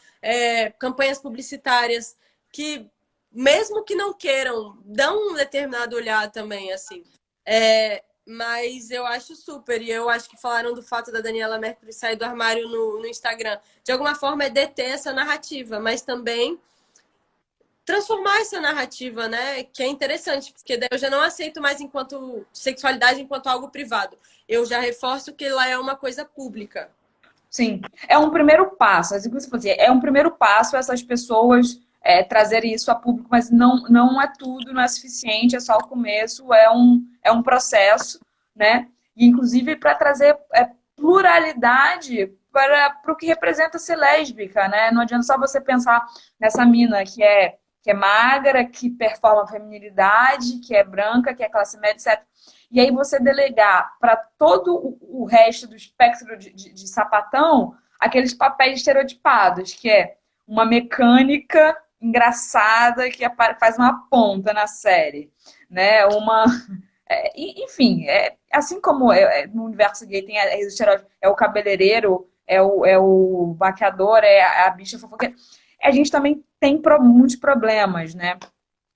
campanhas publicitárias que, mesmo que não queiram, dão um determinado olhar também, assim. Mas eu acho super. E eu acho que falaram do fato da Daniela Mercury sair do armário no Instagram. De alguma forma é deter essa narrativa, mas também transformar essa narrativa, né? Que é interessante, porque daí eu já não aceito mais enquanto sexualidade enquanto algo privado. Eu já reforço que ela é uma coisa pública. Sim, é um primeiro passo, assim que você falou, é um primeiro passo essas pessoas trazerem isso a público, mas não é tudo, não é suficiente, é só o começo, é um processo, né? E inclusive para trazer pluralidade para o que representa ser lésbica, né? Não adianta só você pensar nessa mina que é magra, que performa a feminilidade, que é branca, que é classe média, etc. E aí você delegar para todo o resto do espectro de sapatão aqueles papéis estereotipados, que é uma mecânica engraçada que faz uma ponta na série, né? Enfim, assim como no universo gay tem os estereótipos, é o cabeleireiro, é o maquiador, é a bicha fofoqueira. A gente também tem muitos problemas, né?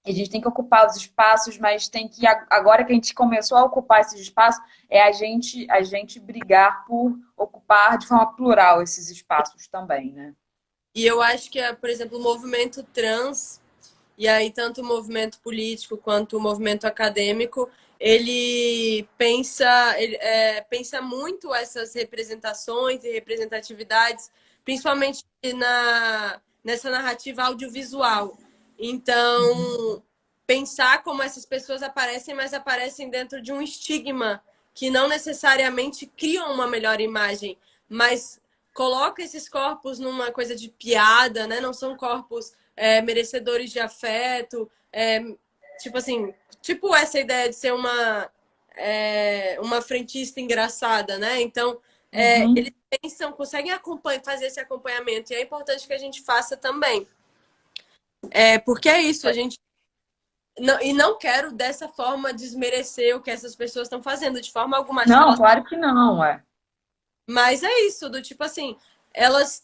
A gente tem que ocupar os espaços, mas tem que, agora que a gente começou a ocupar esses espaços, a gente brigar por ocupar de forma plural esses espaços também, né? E eu acho que, por exemplo, o movimento trans, e aí tanto o movimento político quanto o movimento acadêmico, ele pensa muito essas representações e representatividades, principalmente nessa narrativa audiovisual. Então, pensar como essas pessoas aparecem, mas aparecem dentro de um estigma que não necessariamente criam uma melhor imagem, mas coloca esses corpos numa coisa de piada, né? Não são corpos merecedores de afeto, tipo assim, tipo essa ideia de ser uma frentista engraçada, né? Então, Uhum. eles pensam, conseguem fazer esse acompanhamento, e é importante que a gente faça também. Porque é isso, a gente. Não quero dessa forma desmerecer o que essas pessoas estão fazendo, de forma alguma. Acho que Não, elas. claro que não, é. Mas é isso, do tipo assim, elas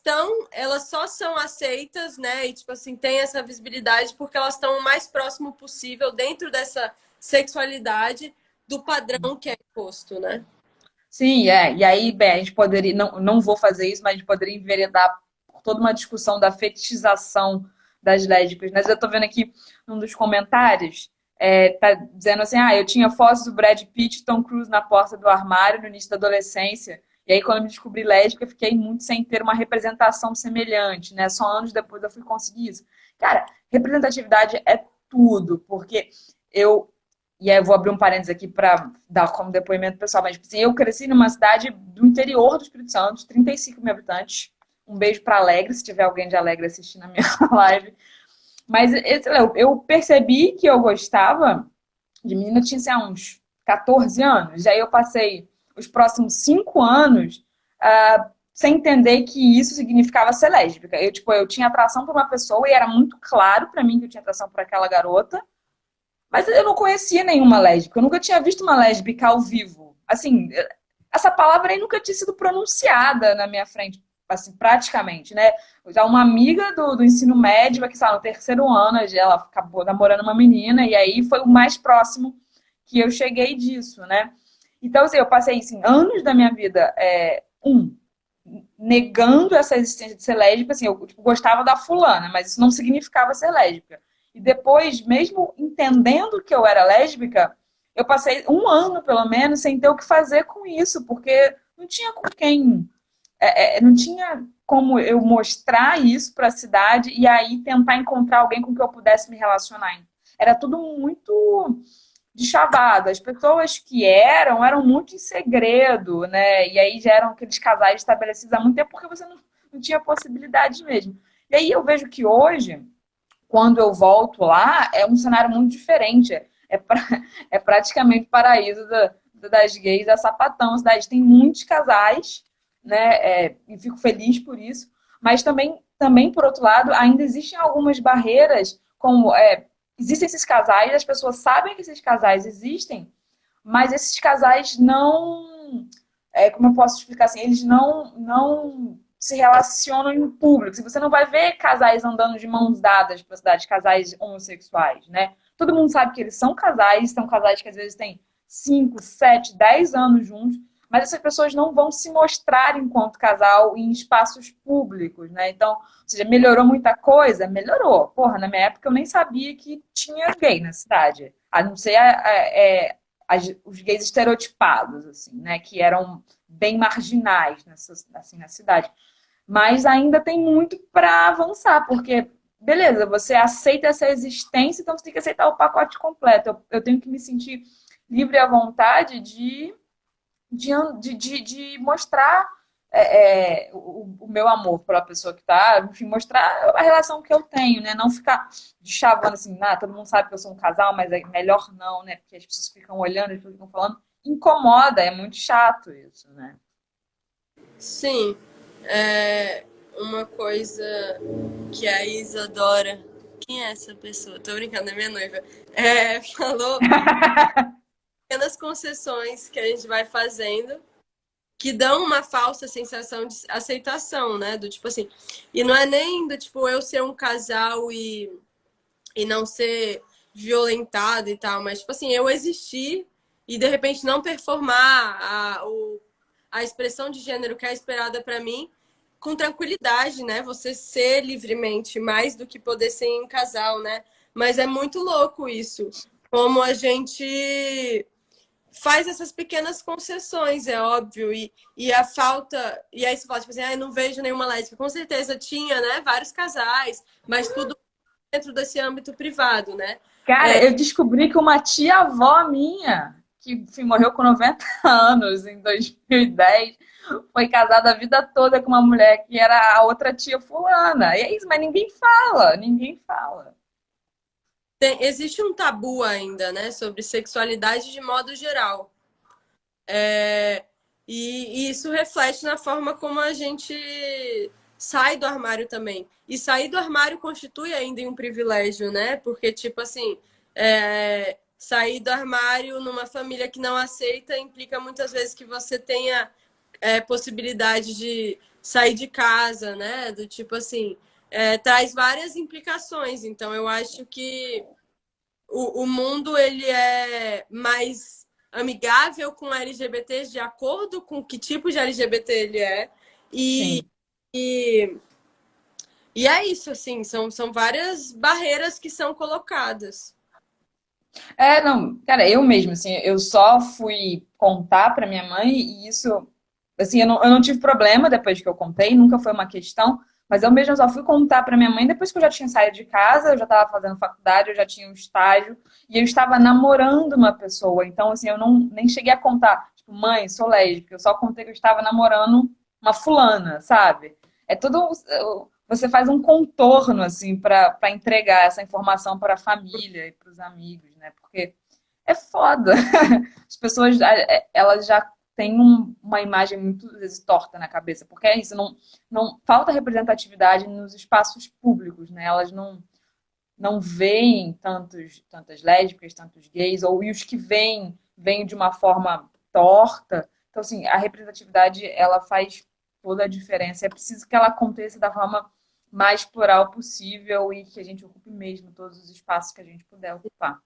só são aceitas, né? E tipo assim, tem essa visibilidade porque elas estão o mais próximo possível dentro dessa sexualidade do padrão que é imposto, né? Sim, e aí, bem, a gente poderia, não vou fazer isso, mas a gente poderia enveredar por toda uma discussão da fetichização das lésbicas. Mas eu tô vendo aqui num dos comentários, tá dizendo assim, eu tinha fotos do Brad Pitt e Tom Cruise na porta do armário no início da adolescência, e aí quando eu me descobri lésbica, eu fiquei muito sem ter uma representação semelhante, né? Só anos depois eu fui conseguir isso. Cara, representatividade é tudo, porque e aí eu vou abrir um parênteses aqui para dar como depoimento pessoal, mas tipo assim, eu cresci numa cidade do interior do Espírito Santo, 35 mil habitantes. Um beijo para Alegre, se tiver alguém de Alegre assistindo a minha live. Mas eu percebi que eu gostava de menina, eu tinha assim, uns 14 anos. E aí eu passei os próximos 5 anos sem entender que isso significava ser lésbica. Eu tinha atração por uma pessoa e era muito claro pra mim que eu tinha atração por aquela garota, mas eu não conhecia nenhuma lésbica. Eu nunca tinha visto uma lésbica ao vivo. Assim, essa palavra aí nunca tinha sido pronunciada na minha frente, assim, praticamente, né? Já uma amiga do ensino médio, que no terceiro ano, ela acabou namorando uma menina, e aí foi o mais próximo que eu cheguei disso, né? Então, assim, eu passei assim, anos da minha vida, negando essa existência de ser lésbica, assim, eu gostava da fulana, mas isso não significava ser lésbica. E depois, mesmo entendendo que eu era lésbica, eu passei um ano, pelo menos, sem ter o que fazer com isso, porque não tinha com quem, não tinha como eu mostrar isso para a cidade e aí tentar encontrar alguém com que eu pudesse me relacionar. Era tudo muito de chavada. As pessoas que eram muito em segredo, né? E aí já eram aqueles casais estabelecidos há muito tempo porque você não tinha possibilidade mesmo. E aí eu vejo que hoje, quando eu volto lá, é um cenário muito diferente. É praticamente paraíso das gays, da Sapatão. A cidade tem muitos casais, né? E fico feliz por isso. Mas também, por outro lado, ainda existem algumas barreiras, como existem esses casais, as pessoas sabem que esses casais existem, mas esses casais não, como eu posso explicar assim, eles não se relacionam em público. Se você não vai ver casais andando de mãos dadas pela cidade, casais homossexuais, né? Todo mundo sabe que eles são casais que às vezes têm 5, 7, 10 anos juntos, mas essas pessoas não vão se mostrar enquanto casal em espaços públicos, né? Então, ou seja, melhorou muita coisa? Melhorou. Porra, na minha época eu nem sabia que tinha gay na cidade. A não ser os gays estereotipados, assim, né? Que eram bem marginais assim, na cidade. Mas ainda tem muito para avançar, porque, beleza, você aceita essa existência, então você tem que aceitar o pacote completo. Eu tenho que me sentir livre à vontade de mostrar o meu amor pela pessoa que tá, enfim, mostrar a relação que eu tenho, né? Não ficar de chavando assim, todo mundo sabe que eu sou um casal, mas é melhor não, né? Porque as pessoas ficam olhando, as pessoas ficam falando, incomoda, é muito chato isso, né? Sim, é uma coisa que a Isadora, quem é essa pessoa? Tô brincando, é minha noiva. Falou pequenas concessões que a gente vai fazendo que dão uma falsa sensação de aceitação, né? Do tipo assim. E não é nem do tipo eu ser um casal e não ser violentado e tal, mas tipo assim, eu existir e de repente não performar a expressão de gênero que é esperada para mim com tranquilidade, né? Você ser livremente mais do que poder ser em casal, né? Mas é muito louco isso. Como a gente faz essas pequenas concessões, é óbvio, e a falta. E aí você fala, tipo assim, não vejo nenhuma lésbica. Com certeza tinha, né? Vários casais, mas tudo dentro desse âmbito privado, né? Cara, eu descobri que uma tia-avó minha, que enfim, morreu com 90 anos em 2010, foi casada a vida toda com uma mulher que era a outra tia fulana. E é isso, mas ninguém fala, ninguém fala. Existe um tabu ainda, né? Sobre sexualidade de modo geral. E isso reflete na forma como a gente sai do armário também. E sair do armário constitui ainda um privilégio, né? Porque, tipo assim, sair do armário numa família que não aceita implica muitas vezes que você tenha possibilidade de sair de casa, né? Do tipo assim, traz várias implicações. Então, eu acho que o mundo ele é mais amigável com LGBTs de acordo com que tipo de LGBT ele é. E, Sim. e, e é isso, assim, são várias barreiras que são colocadas. Não, cara, eu mesma, assim, eu só fui contar pra minha mãe e isso, assim, eu não tive problema depois que eu contei, nunca foi uma questão, mas eu mesma só fui contar pra minha mãe depois que eu já tinha saído de casa, eu já estava fazendo faculdade, eu já tinha um estágio e eu estava namorando uma pessoa, então, assim, eu nem cheguei a contar, tipo, mãe, sou lésbica, eu só contei que eu estava namorando uma fulana, sabe? É tudo, você faz um contorno, assim, para entregar essa informação para a família e para os amigos, né? Porque é foda. As pessoas, elas já tem uma imagem muito, às vezes, torta na cabeça, porque é isso, não falta representatividade nos espaços públicos, né? Elas não veem tantas lésbicas, tantos gays, ou e os que vêm de uma forma torta. Então, assim, a representatividade, ela faz toda a diferença. É preciso que ela aconteça da forma mais plural possível e que a gente ocupe mesmo todos os espaços que a gente puder ocupar.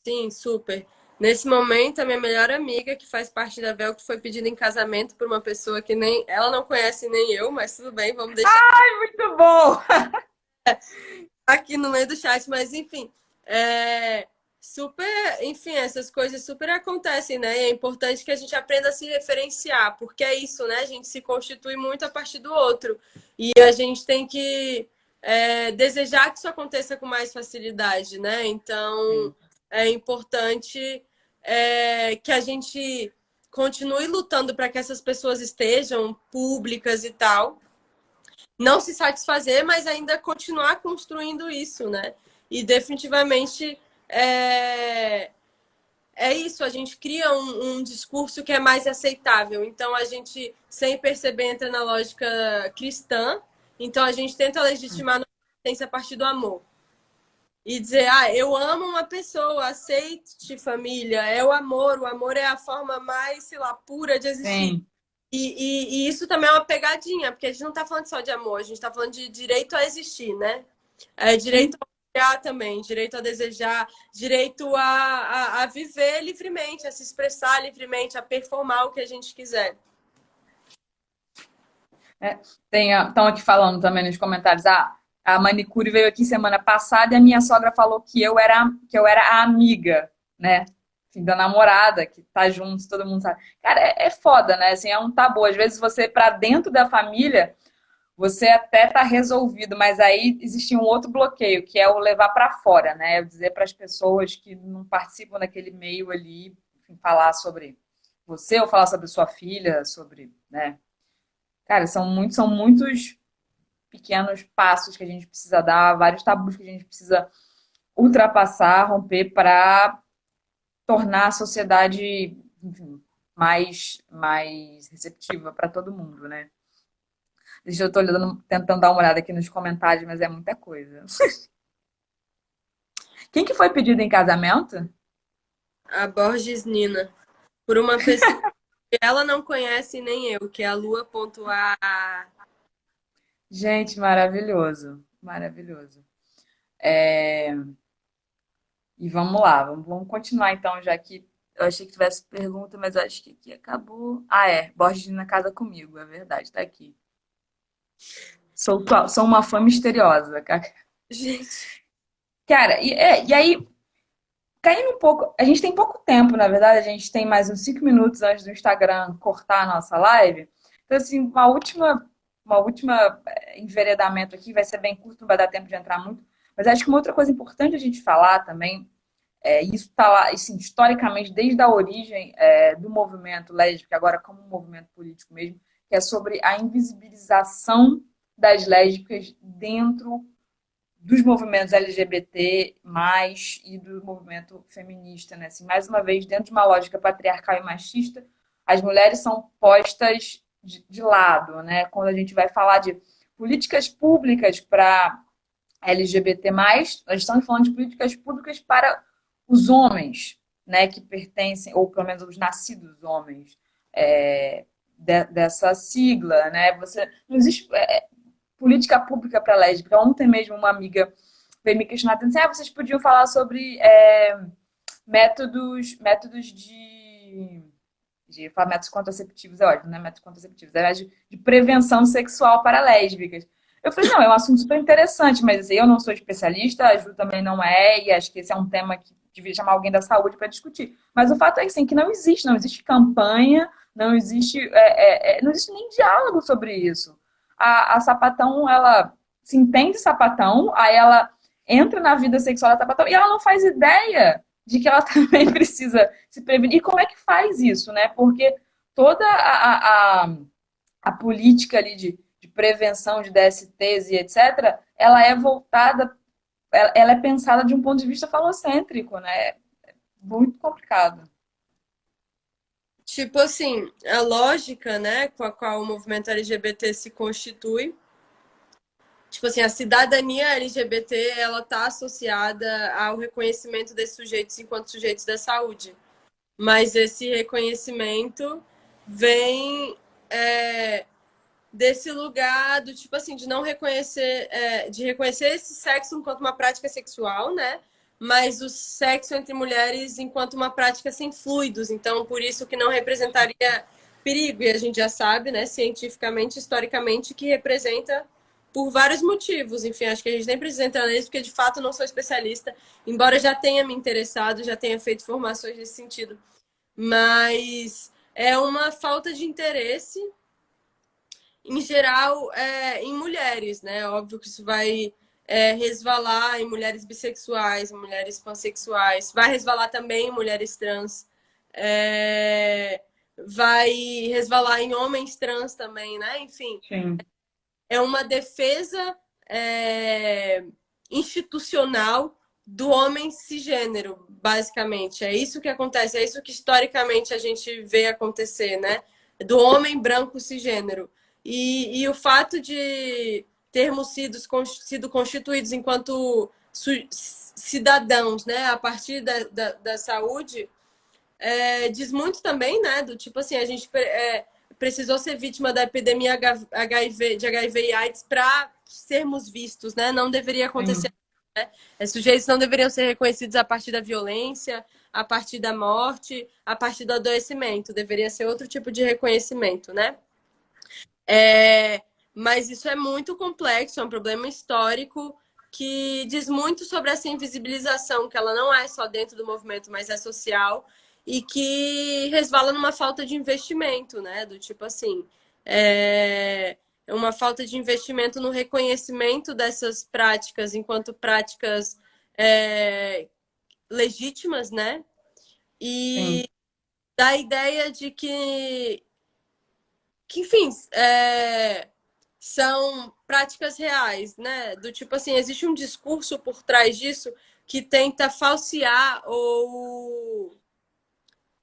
Sim, super. Nesse momento, a minha melhor amiga, que faz parte da Vel, que foi pedida em casamento por uma pessoa que nem ela não conhece nem eu, mas tudo bem, vamos deixar Muito bom! aqui no meio do chat, mas enfim, super, enfim, essas coisas super acontecem, né? E é importante que a gente aprenda a se referenciar, porque é isso, né? A gente se constitui muito a partir do outro. E a gente tem que desejar que isso aconteça com mais facilidade, né? Então, Sim. é importante que a gente continue lutando para que essas pessoas estejam públicas e tal, não se satisfazer, mas ainda continuar construindo isso, né? E definitivamente é isso, a gente cria um discurso que é mais aceitável. Então a gente, sem perceber, entra na lógica cristã. Então a gente tenta legitimar a nossa existência a partir do amor. E dizer, eu amo uma pessoa, aceite família, é o amor é a forma mais, sei lá, pura de existir. Sim. E isso também é uma pegadinha, porque a gente não está falando só de amor, a gente está falando de direito a existir, né? Direito Sim. a criar também, direito a desejar, direito a viver livremente, a se expressar livremente, a performar o que a gente quiser. Estão aqui falando também nos comentários. A manicure veio aqui semana passada e a minha sogra falou que eu era a amiga, né? Assim, da namorada, que tá junto, todo mundo sabe. Cara, é foda, né? Assim, é um tabu. Às vezes você, pra dentro da família, você até tá resolvido, mas aí existe um outro bloqueio, que é o levar pra fora, né? Eu dizer para as pessoas que não participam daquele meio ali, enfim, falar sobre você ou falar sobre sua filha, sobre, né? Cara, são muitos pequenos passos que a gente precisa dar, vários tabus que a gente precisa ultrapassar, romper para tornar a sociedade, enfim, mais receptiva para todo mundo, né? Deixa eu tô olhando, tentando dar uma olhada aqui nos comentários, mas é muita coisa. Quem que foi pedido em casamento? A Borges Nina, por uma pessoa que ela não conhece nem eu, que é a Lua.a. Gente, maravilhoso, maravilhoso. É, E vamos lá, vamos continuar então, já que eu achei que tivesse pergunta, mas acho que aqui acabou. Ah, é, Borges na casa comigo, é verdade, tá aqui. Sou uma fã misteriosa, cara. Gente, Cara, e aí, caindo um pouco, a gente tem pouco tempo, na verdade, a gente tem mais uns 5 minutos antes do Instagram cortar a nossa live. Então, assim, uma última enveredamento aqui, vai ser bem curto, não vai dar tempo de entrar muito, mas acho que uma outra coisa importante a gente falar também, isso está lá, assim, historicamente, desde a origem do movimento lésbico, agora como um movimento político mesmo, que é sobre a invisibilização das lésbicas dentro dos movimentos LGBT e do movimento feminista, né? Assim, mais uma vez, dentro de uma lógica patriarcal e machista, as mulheres são postas de lado, né? Quando a gente vai falar de políticas públicas para LGBT+, nós estamos falando de políticas públicas para os homens, né? Que pertencem, ou pelo menos os nascidos homens, dessa sigla, né? Não existe política pública para lésbica. Ontem mesmo uma amiga veio me questionar, dizendo assim, vocês podiam falar sobre métodos de falar métodos contraceptivos, é ótimo, né? Métodos contraceptivos, de prevenção sexual para lésbicas. Eu falei, não, é um assunto super interessante, mas assim, eu não sou especialista, a Ju também não é, e acho que esse é um tema que devia chamar alguém da saúde para discutir. Mas o fato é assim, que não existe campanha, não existe nem diálogo sobre isso. A Sapatão, ela se entende Sapatão, aí ela entra na vida sexual da Sapatão e ela não faz ideia de que ela também precisa se prevenir. E como é que faz isso, né? Porque toda a política ali de prevenção de DSTs e etc., ela é voltada, ela é pensada de um ponto de vista falocêntrico, né? É muito complicado. Tipo assim, a lógica, né, com a qual o movimento LGBT se constitui, tipo assim, a cidadania LGBT, ela tá associada ao reconhecimento desses sujeitos enquanto sujeitos da saúde. Mas esse reconhecimento vem desse lugar do tipo assim, de não reconhecer, de reconhecer esse sexo enquanto uma prática sexual, né? Mas o sexo entre mulheres enquanto uma prática sem fluidos. Então, por isso que não representaria perigo. E a gente já sabe, né, cientificamente, historicamente, que representa por vários motivos. Enfim, acho que a gente nem precisa entrar nisso, porque de fato não sou especialista, embora já tenha me interessado, já tenha feito formações nesse sentido. Mas é uma falta de interesse em geral, em mulheres, né? Óbvio que isso vai resvalar em mulheres bissexuais, em mulheres pansexuais, vai resvalar também em mulheres trans, vai resvalar em homens trans também, né? Enfim, Sim, é uma defesa é, institucional do homem cisgênero, basicamente. É isso que acontece, é isso que historicamente a gente vê acontecer, né? Do homem branco cisgênero. E o fato de termos sido constituídos enquanto cidadãos, né, a partir da saúde, diz muito também, né? Do tipo assim, a gente precisou ser vítima da epidemia HIV, de HIV e AIDS para sermos vistos, né? Não deveria acontecer. sim. Né? Sujeitos não deveriam ser reconhecidos a partir da violência, a partir da morte, a partir do adoecimento. Deveria ser outro tipo de reconhecimento, né? Mas isso é muito complexo, é um problema histórico que diz muito sobre essa invisibilização, que ela não é só dentro do movimento, mas é social, e que resvala numa falta de investimento, né? Do tipo assim, uma falta de investimento no reconhecimento dessas práticas enquanto práticas legítimas, né? Sim. E da ideia de que enfim, são práticas reais, né? Do tipo assim, existe um discurso por trás disso que tenta falsear ou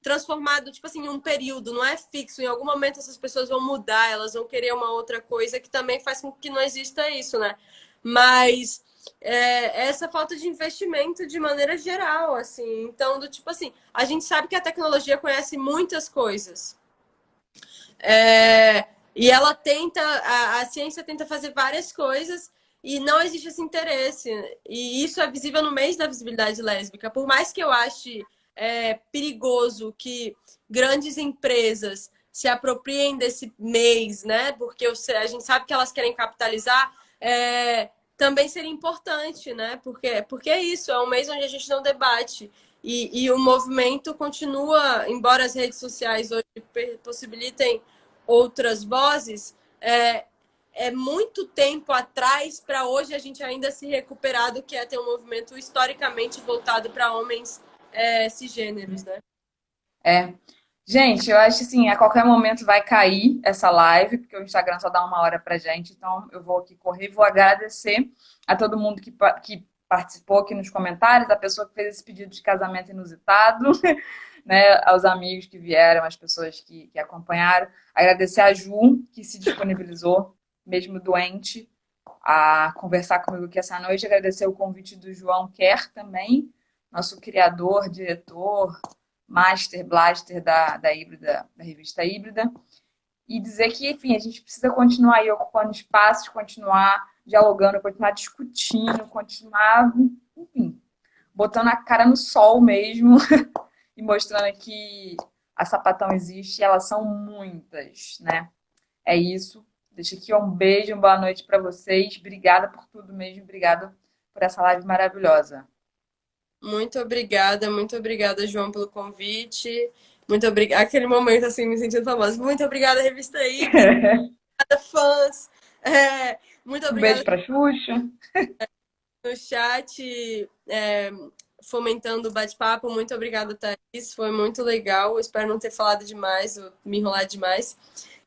transformar, do tipo assim, em um período, não é fixo. Em algum momento essas pessoas vão mudar, elas vão querer uma outra coisa que também faz com que não exista isso, né? Mas essa falta de investimento de maneira geral, assim. Então, do tipo assim, a gente sabe que a tecnologia conhece muitas coisas. E ela tenta, a ciência tenta fazer várias coisas e não existe esse interesse. E isso é visível no mês da visibilidade lésbica. Por mais que eu ache perigoso que grandes empresas se apropriem desse mês, né? Porque a gente sabe que elas querem capitalizar, também seria importante, né? Porque é isso, é um mês onde a gente não debate. E o movimento continua, embora as redes sociais hoje possibilitem outras vozes, muito tempo atrás para hoje a gente ainda se recuperar do que é ter um movimento historicamente voltado para homens cisgêneros, né? É. Gente, eu acho assim, a qualquer momento vai cair essa live, porque o Instagram só dá uma hora pra gente, então eu vou aqui correr e vou agradecer a todo mundo que participou aqui nos comentários, a pessoa que fez esse pedido de casamento inusitado, né, aos amigos que vieram, as pessoas que acompanharam. Agradecer a Ju, que se disponibilizou, mesmo doente, a conversar comigo aqui essa noite. Agradecer o convite do João Kerr também, nosso criador, diretor, Master Blaster da Híbrida, da revista Híbrida, e dizer que, enfim, a gente precisa continuar aí ocupando espaços, continuar dialogando, continuar discutindo, continuar, enfim, botando a cara no sol mesmo e mostrando que a sapatão existe e elas são muitas, né? É isso. Deixo aqui um beijo, uma boa noite para vocês. Obrigada por tudo mesmo, obrigada por essa live maravilhosa. Muito obrigada, João, pelo convite. Muito obrigada. Aquele momento assim, me sentindo famosa. Muito obrigada, Revista Híbrida, fãs. Muito Um obrigada beijo para Xuxa. no chat, fomentando o bate-papo. Muito obrigada, Thaís. Foi muito legal. Espero não ter falado demais ou me enrolar demais.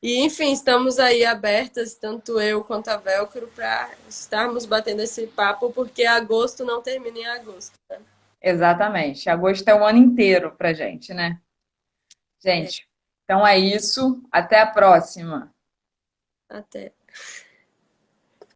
E, enfim, estamos aí abertas, tanto eu quanto a Velcro, para estarmos batendo esse papo, porque agosto não termina em agosto. Né? Exatamente. Agosto é o ano inteiro pra gente, né? Gente, Então é isso. Até a próxima. Até.